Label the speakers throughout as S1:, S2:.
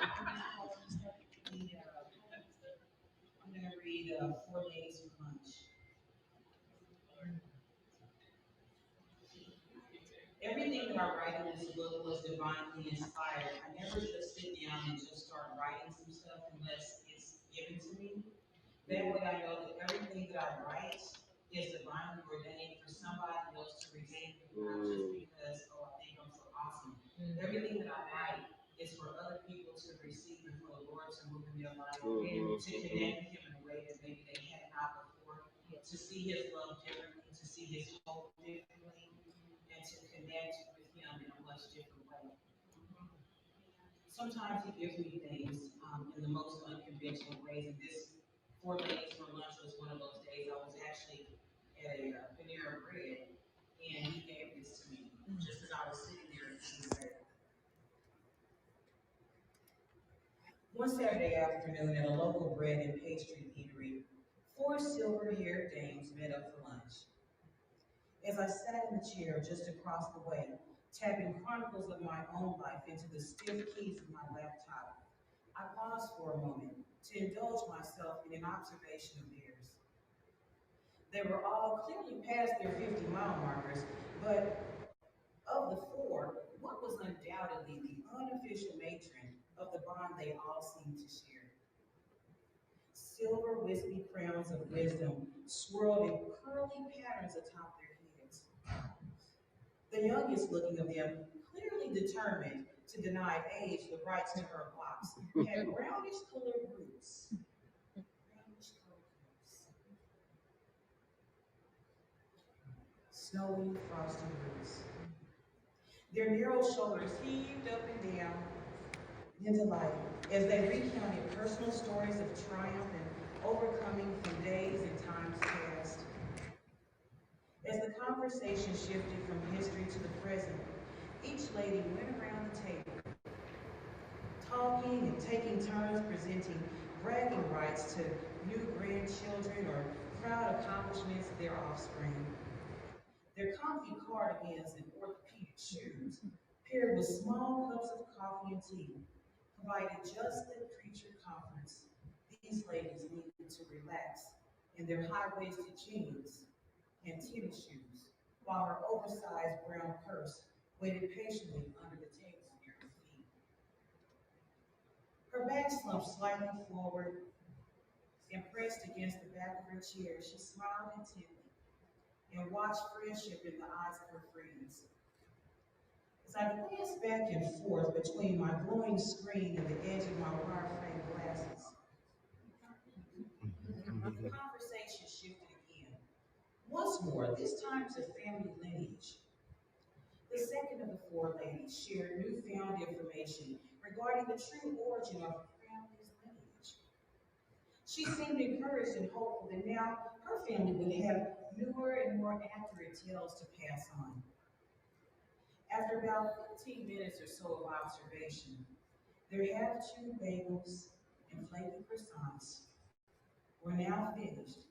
S1: I'm going to read Four Ladies for Lunch. Everything that I write in this book was divinely inspired. I never just sit down and just start writing some stuff unless it's given to me. That way I know that everything that I write is divinely ordained for somebody else to receive, not just because, oh, I think I'm so awesome. Everything that I write is for other people to receive and for the Lord to move in their life and to connect with Him in a way that maybe they had not before, to see His love differently, to see His hope differently, and to connect with Him in a much different way. Sometimes He gives me things in the most unconventional ways, and this 4 days for lunch was one of those days. I was actually at a Panera Bread, and He gave this to me just as I was sitting there eating bread. One Saturday afternoon at a local bread and pastry eatery, four silver-haired dames met up for lunch. As I sat in the chair just across the way, tapping chronicles of my own life into the stiff keys of my laptop, I paused for a moment to indulge myself in an observation of theirs. They were all clearly past their 50-mile markers, but of the four, one was undoubtedly the unofficial matron of the bond they all seemed to share. Silver wispy crowns of wisdom swirled in curly patterns atop their heads. The youngest looking of them, clearly determined to deny age the rights to her locks, had brownish colored roots. Snowy, frosty roots. Their narrow shoulders heaved up and down in delight as they recounted personal stories of triumph and overcoming from days and times past. As the conversation shifted from history to the present, each lady went around the table, talking and taking turns presenting bragging rights to new grandchildren or proud accomplishments of their offspring. Their comfy cardigans and orthopedic shoes, paired with small cups of coffee and tea, provided just the creature comforts these ladies needed to relax in their high-waisted jeans and tennis shoes, while her oversized brown purse waited patiently under the table near her feet. Her back slumped slightly forward and pressed against the back of her chair, she smiled intently and watched friendship in the eyes of her friends. As I glanced back and forth between my glowing screen and the edge of my wire-frame glasses, the conversation shifted again. Once more, this time to family lineage. The second of the four ladies shared newfound information regarding the true origin of her family's lineage. She seemed encouraged and hopeful that now her family would have newer and more accurate tales to pass on. After about 15 minutes or so of observation, their half-chewed bagels and flaky croissants were now finished,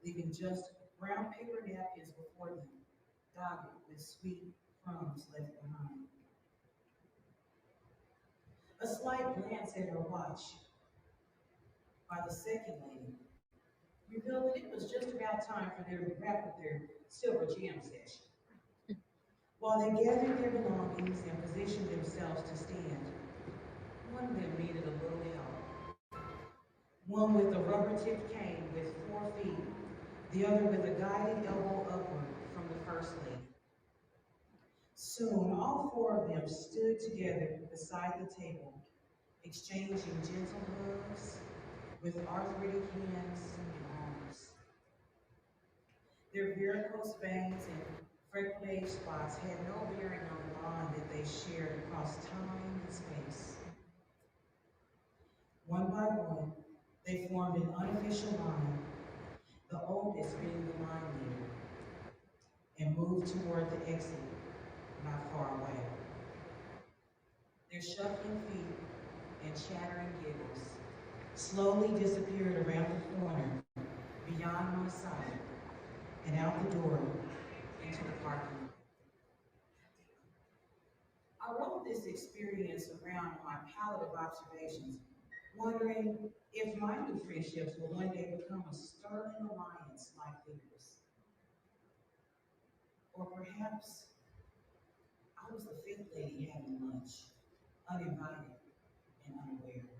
S1: leaving just brown paper napkins before them, dotted with sweet crumbs left behind. A slight glance at her watch by the second lady revealed that it was just about time for them to wrap up their silver jam session. While they gathered their belongings and positioned themselves to stand, one of them needed a little help. One with a rubber-tipped cane with 4 feet, the other with a guided elbow upward from the first lady. Soon, all four of them stood together beside the table, exchanging gentle hugs with arthritic hands and arms. Their varicose veins and freckled age spots had no bearing on the bond that they shared across time and space. One by one, they formed an unofficial line, the oldest being the line leader, and moved toward the exit, not far away. Their shuffling feet and chattering giggles slowly disappeared around the corner, beyond my sight, and out the door into the parking lot. I wrote this experience around my positive observations, wondering if my new friendships will one day become a sterling alliance like theirs. Or perhaps I was the fifth lady having lunch, uninvited and unaware.